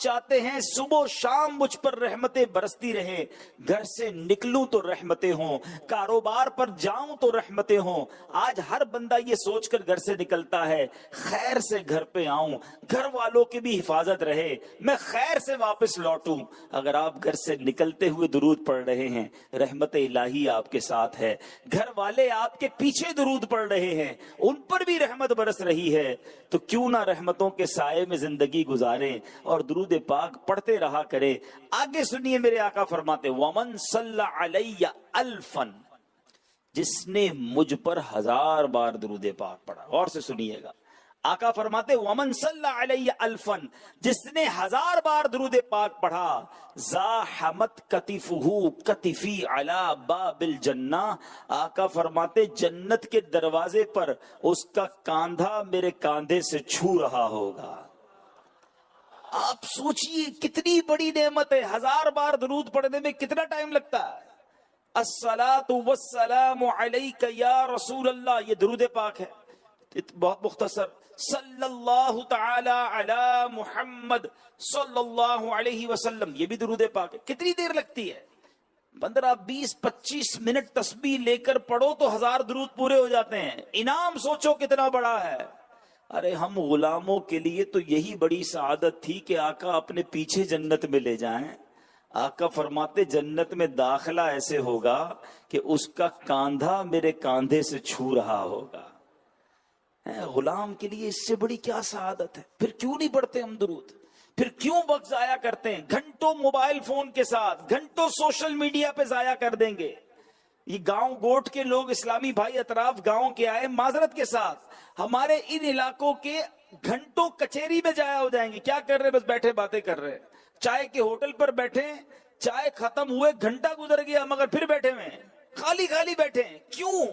چاہتے ہیں صبح شام مجھ پر رحمتیں برستی رہیں، گھر سے نکلوں تو رحمتیں ہوں، کاروبار پر جاؤں تو رحمتیں ہوں۔ آج ہر بندہ یہ سوچ کر گھر سے نکلتا ہے خیر سے گھر پہ آؤں، گھر والوں کی بھی حفاظت رہے، میں خیر سے واپس لوٹوں۔ اگر آپ گھر سے نکلتے ہوئے درود پڑھ رہے ہیں، رحمت الہی آپ کے ساتھ ہے، گھر والے آپ کے پیچھے درود پڑھ رہے ہیں، ان پر بھی رحمت برس رہی ہے، تو کیوں نہ رحمتوں کے سائے میں زندگی گزاریں اور درود پاک پڑھتے رہا کریں۔ آگے سنیے میرے آقا فرماتے وَمَن صَلَّ عَلَيَّ أَلْفًا، جس نے مجھ پر 1000 بار درود پاک پڑھا۔ غور سے سنیے گا، آقا فرماتے وَمَن صَلَّ عَلَيَّ أَلْفًا، جس نے 1000 بار درود پاک پڑھا، زاحمت کتفہ کتفی علی باب الجنہ، آقا فرماتے جنت کے دروازے پر اس کا کاندھا میرے کاندھے سے چھو رہا ہوگا۔ آپ سوچئے کتنی بڑی نعمت ہے، 1000 بار درود پڑھنے میں کتنا ٹائم لگتا ہے؟ الصلاۃ والسلام علیک یا رسول اللہ، یہ درود پاک ہے، بہت مختصر، صلی اللہ تعالی علی محمد صلی اللہ علیہ وسلم، یہ بھی درود پاک ہے۔ کتنی دیر لگتی ہے؟ 15 20 25 منٹ تسبیح لے کر پڑھو تو 1000 درود پورے ہو جاتے ہیں۔ انعام سوچو کتنا بڑا ہے۔ ارے ہم غلاموں کے لیے تو یہی بڑی سعادت تھی کہ آقا اپنے پیچھے جنت میں لے جائیں۔ آقا فرماتے جنت میں داخلہ ایسے ہوگا کہ اس کا کاندھا میرے کاندھے سے چھو رہا ہوگا۔ غلام کے لیے اس سے بڑی کیا سعادت ہے؟ پھر کیوں نہیں پڑھتے ہم درود؟ پھر کیوں وقت ضائع کرتے ہیں؟ گھنٹوں موبائل فون کے ساتھ، گھنٹوں سوشل میڈیا پہ ضائع کر دیں گے۔ یہ گاؤں گوٹ کے لوگ، اسلامی بھائی اطراف گاؤں کے آئے، معذرت کے ساتھ ہمارے ان علاقوں کے گھنٹوں کچہری میں ضائع ہو جائیں گے۔ کیا کر رہے؟ بس بیٹھے باتیں کر رہے، چائے کے ہوٹل پر بیٹھے، چائے ختم ہوئے گھنٹہ گزر گیا مگر پھر بیٹھے ہوئے ہیں، خالی خالی بیٹھے ہیں۔ کیوں؟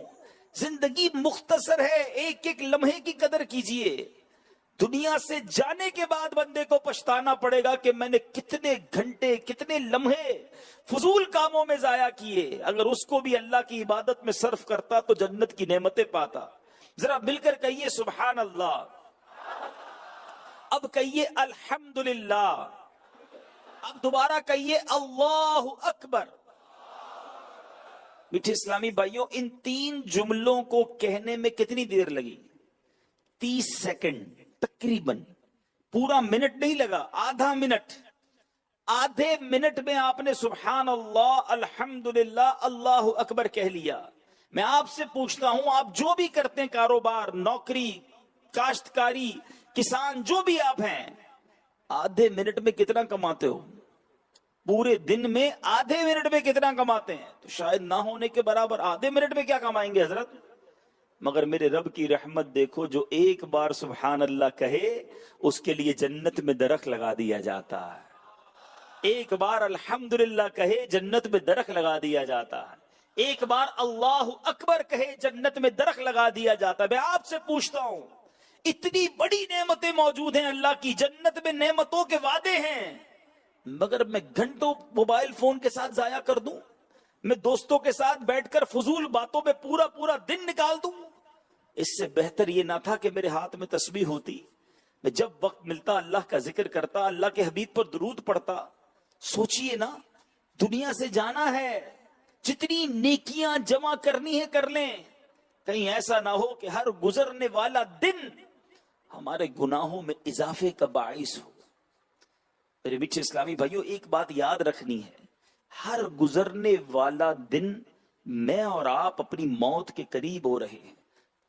زندگی مختصر ہے، ایک ایک لمحے کی قدر کیجئے۔ دنیا سے جانے کے بعد بندے کو پچھتانا پڑے گا کہ میں نے کتنے گھنٹے کتنے لمحے فضول کاموں میں ضائع کیے۔ اگر اس کو بھی اللہ کی عبادت میں صرف کرتا تو جنت کی نعمتیں پاتا۔ ذرا مل کر کہیے سبحان اللہ، اب کہیے الحمدللہ، اب دوبارہ کہیے اللہ اکبر۔ میٹھے اسلامی بھائیوں، ان 3 جملوں کو کہنے میں کتنی دیر لگی؟ 30 سیکنڈ تقریباً، پورا منٹ نہیں لگا، آدھا منٹ۔ آدھے منٹ میں آپ نے سبحان اللہ، الحمدللہ، اللہ اکبر کہہ لیا۔ میں آپ سے پوچھتا ہوں، آپ جو بھی کرتے ہیں، کاروبار، نوکری، کاشتکاری، کسان، جو بھی آپ ہیں، آدھے منٹ میں کتنا کماتے ہو؟ پورے دن میں آدھے منٹ میں کتنا کماتے ہیں؟ تو شاید نہ ہونے کے برابر۔ آدھے منٹ میں کیا کمائیں گے حضرت؟ مگر میرے رب کی رحمت دیکھو، جو ایک بار سبحان اللہ کہے اس کے لیے جنت میں درخت لگا دیا جاتا ہے۔ ایک بار الحمدللہ کہے جنت میں درخت لگا دیا جاتا ہے۔ ایک بار اللہ اکبر کہے جنت میں درخت لگا دیا جاتا ہے۔ میں آپ سے پوچھتا ہوں، اتنی بڑی نعمتیں موجود ہیں اللہ کی، جنت میں نعمتوں کے وعدے ہیں، مگر میں گھنٹوں موبائل فون کے ساتھ ضائع کر دوں، میں دوستوں کے ساتھ بیٹھ کر فضول باتوں میں پورا دن نکال دوں۔ اس سے بہتر یہ نہ تھا کہ میرے ہاتھ میں تسبیح ہوتی، میں جب وقت ملتا اللہ کا ذکر کرتا، اللہ کے حبیب پر درود پڑھتا۔ سوچئے نا، دنیا سے جانا ہے، جتنی نیکیاں جمع کرنی ہے کر لیں، کہیں ایسا نہ ہو کہ ہر گزرنے والا دن ہمارے گناہوں میں اضافے کا باعث ہو۔ میرے میٹھے اسلامی بھائیوں، ایک بات یاد رکھنی ہے، ہر گزرنے والا دن میں اور آپ اپنی موت کے قریب ہو رہے ہیں،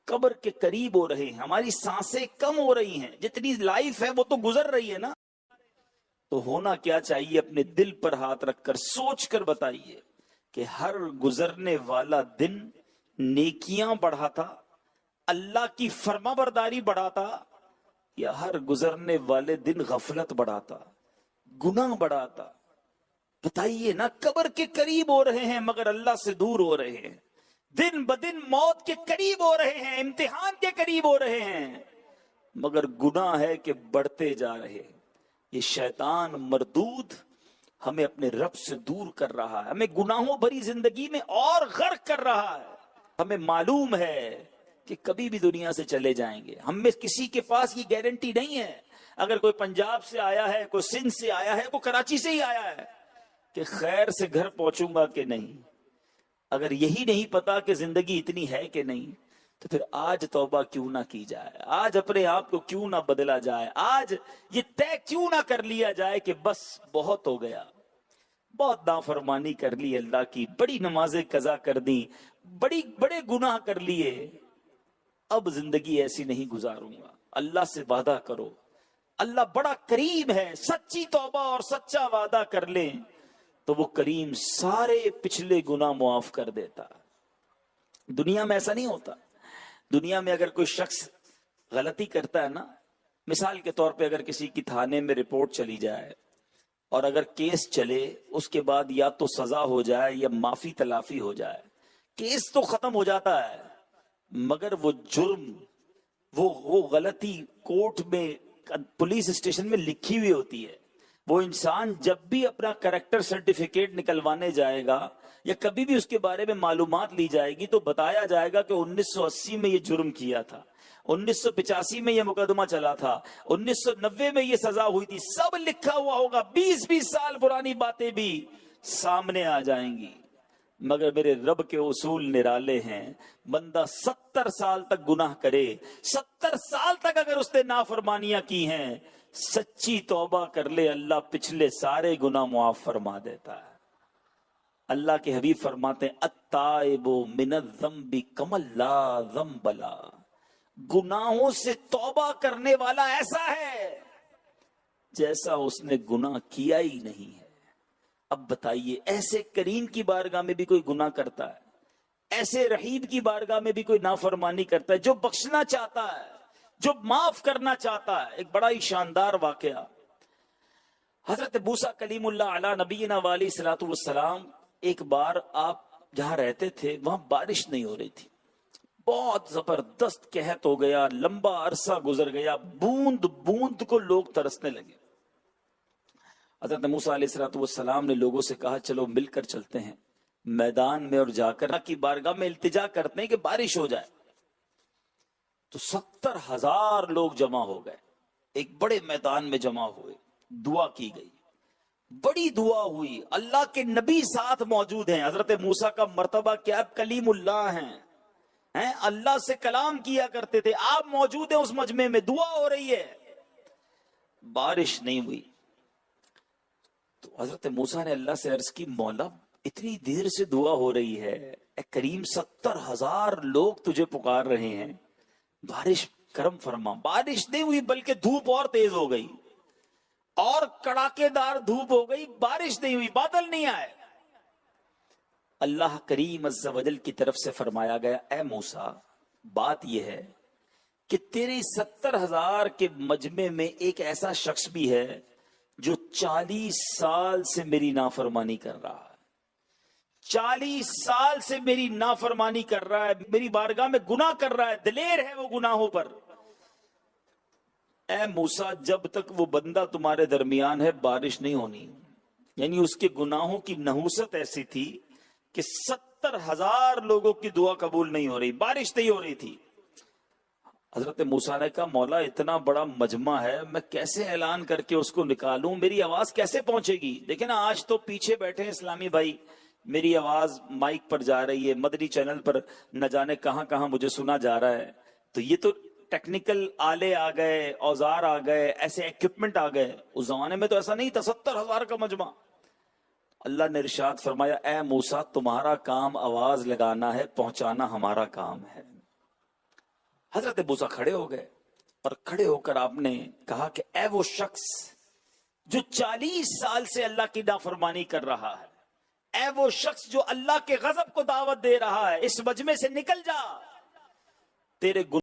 قبر کے قریب ہو رہے ہیں، ہماری سانسیں کم ہو رہی ہیں، جتنی لائف ہے وہ تو گزر رہی ہے نا۔ تو ہونا کیا چاہیے؟ اپنے دل پر ہاتھ رکھ کر سوچ کر بتائیے کہ ہر گزرنے والا دن نیکیاں بڑھاتا، اللہ کی فرما برداری بڑھاتا، یا ہر گزرنے والے دن غفلت بڑھاتا، گناہ بڑھاتا؟ بتائیے نا، قبر کے قریب ہو رہے ہیں مگر اللہ سے دور ہو رہے ہیں، دن بدن موت کے قریب ہو رہے ہیں، امتحان کے قریب ہو رہے ہیں، مگر گناہ ہے کہ بڑھتے جا رہے ہیں۔ یہ شیطان مردود ہمیں اپنے رب سے دور کر رہا ہے، ہمیں گناہوں بھری زندگی میں اور غرق کر رہا ہے۔ ہمیں معلوم ہے کہ کبھی بھی دنیا سے چلے جائیں گے، ہم میں کسی کے پاس یہ گارنٹی نہیں ہے۔ اگر کوئی پنجاب سے آیا ہے، کوئی سندھ سے آیا ہے، کوئی کراچی سے ہی آیا ہے کہ خیر سے گھر پہنچوں گا کہ نہیں، اگر یہی نہیں پتا کہ زندگی اتنی ہے کہ نہیں، تو پھر آج توبہ کیوں نہ کی جائے، آج اپنے آپ کو کیوں نہ بدلا جائے، آج یہ طے کیوں نہ کر لیا جائے کہ بس بہت ہو گیا، بہت نافرمانی کر لی اللہ کی، بڑی نمازیں قضا کر دی، بڑے گناہ کر لیے، اب زندگی ایسی نہیں گزاروں گا۔ اللہ سے وعدہ کرو، اللہ بڑا کریم ہے، سچی توبہ اور سچا وعدہ کر لیں تو وہ کریم سارے پچھلے گناہ معاف کر دیتا۔ دنیا میں ایسا نہیں ہوتا۔ دنیا میں اگر کوئی شخص غلطی کرتا ہے نا، مثال کے طور پہ اگر کسی کی تھانے میں رپورٹ چلی جائے اور اگر کیس چلے، اس کے بعد یا تو سزا ہو جائے یا معافی تلافی ہو جائے، کیس تو ختم ہو جاتا ہے، مگر وہ جرم، وہ غلطی کورٹ میں، پولیس اسٹیشن میں لکھی ہوئی ہوتی ہے۔ وہ انسان جب بھی اپنا کریکٹر سرٹیفکیٹ نکلوانے جائے گا یا کبھی بھی اس کے بارے میں معلومات لی جائے گی تو بتایا جائے گا کہ 1980 میں یہ جرم کیا تھا، 1985 میں یہ مقدمہ چلا تھا، 1990 میں یہ سزا ہوئی تھی، سب لکھا ہوا ہوگا، 20 سال پرانی باتیں بھی سامنے آ جائیں گی۔ مگر میرے رب کے اصول نرالے ہیں، بندہ 70 سال تک گناہ کرے، 70 سال تک اگر اس نے نافرمانیاں کی ہیں، سچی توبہ کر لے، اللہ پچھلے سارے گناہ معاف فرما دیتا ہے۔ اللہ کے حبیب فرماتے ہیں التائب من الذنب کمن لا ذنب لہ، گناہوں سے توبہ کرنے والا ایسا ہے جیسا اس نے گناہ کیا ہی نہیں ہے۔ اب بتائیے، ایسے کریم کی بارگاہ میں بھی کوئی گناہ کرتا ہے، ایسے رحیم کی بارگاہ میں بھی کوئی نافرمانی کرتا ہے، جو بخشنا چاہتا ہے، جو معاف کرنا چاہتا ہے۔ ایک بڑا ہی شاندار واقعہ، حضرت موسیٰ کلیم اللہ علی نبینا علیہ الصلوۃ والسلام، ایک بار آپ جہاں رہتے تھے وہاں بارش نہیں ہو رہی تھی، بہت زبردست قحط ہو گیا، لمبا عرصہ گزر گیا، بوند بوند کو لوگ ترسنے لگے۔ حضرت موسیٰ علیہ الصلوۃ والسلام نے لوگوں سے کہا چلو مل کر چلتے ہیں میدان میں اور جا کر اللہ کی بارگاہ میں التجا کرتے ہیں کہ بارش ہو جائے۔ تو 70,000 لوگ جمع ہو گئے، ایک بڑے میدان میں جمع ہوئے، دعا کی گئی، بڑی دعا ہوئی، اللہ کے نبی ساتھ موجود ہیں۔ حضرت موسیٰ کا مرتبہ کیا، کلیم اللہ ہیں، اللہ سے کلام کیا کرتے تھے، آپ موجود ہیں اس مجمع میں، دعا ہو رہی ہے، بارش نہیں ہوئی۔ تو حضرت موسیٰ نے اللہ سے عرض کی، مولا اتنی دیر سے دعا ہو رہی ہے، اے کریم 70,000 لوگ تجھے پکار رہے ہیں، بارش کرم فرما۔ بارش نہیں ہوئی بلکہ دھوپ اور تیز ہو گئی اور کڑاکے دار دھوپ ہو گئی، بارش نہیں ہوئی، بادل نہیں آئے۔ اللہ کریم عز و جل کی طرف سے فرمایا گیا، اے موسیٰ بات یہ ہے کہ تیرے 70,000 کے مجمع میں ایک ایسا شخص بھی ہے جو 40 سال سے میری نافرمانی کر رہا ہے، 40 سال سے میری نافرمانی کر رہا ہے، میری بارگاہ میں گناہ کر رہا ہے، دلیر ہے وہ گناہوں پر۔ اے موسیٰ جب تک وہ بندہ تمہارے درمیان ہے بارش نہیں ہونی۔ یعنی اس کے گناہوں کی نحوست ایسی تھی کہ 70,000 لوگوں کی دعا قبول نہیں ہو رہی، بارش نہیں ہو رہی تھی۔ حضرت موسیٰ نے کہا مولا اتنا بڑا مجمع ہے، میں کیسے اعلان کر کے اس کو نکالوں، میری آواز کیسے پہنچے گی؟ دیکھیں نا آج تو پیچھے بیٹھے اسلامی بھائی، میری آواز مائک پر جا رہی ہے، مدنی چینل پر نہ جانے کہاں کہاں مجھے سنا جا رہا ہے، تو یہ تو ٹیکنیکل آلے آ گئے، اوزار آ گئے، ایسے ایکوپمنٹ آ گئے۔ اس زمانے میں تو ایسا نہیں تھا، 70,000 کا مجمع۔ اللہ نے ارشاد فرمایا اے موسیٰ تمہارا کام آواز لگانا ہے، پہنچانا ہمارا کام ہے۔ حضرت موسیٰ کھڑے ہو گئے اور کھڑے ہو کر آپ نے کہا کہ اے وہ شخص جو 40 سال سے اللہ کی نافرمانی کر رہا ہے، اے وہ شخص جو اللہ کے غضب کو دعوت دے رہا ہے، اس مجمع سے نکل جا، تیرے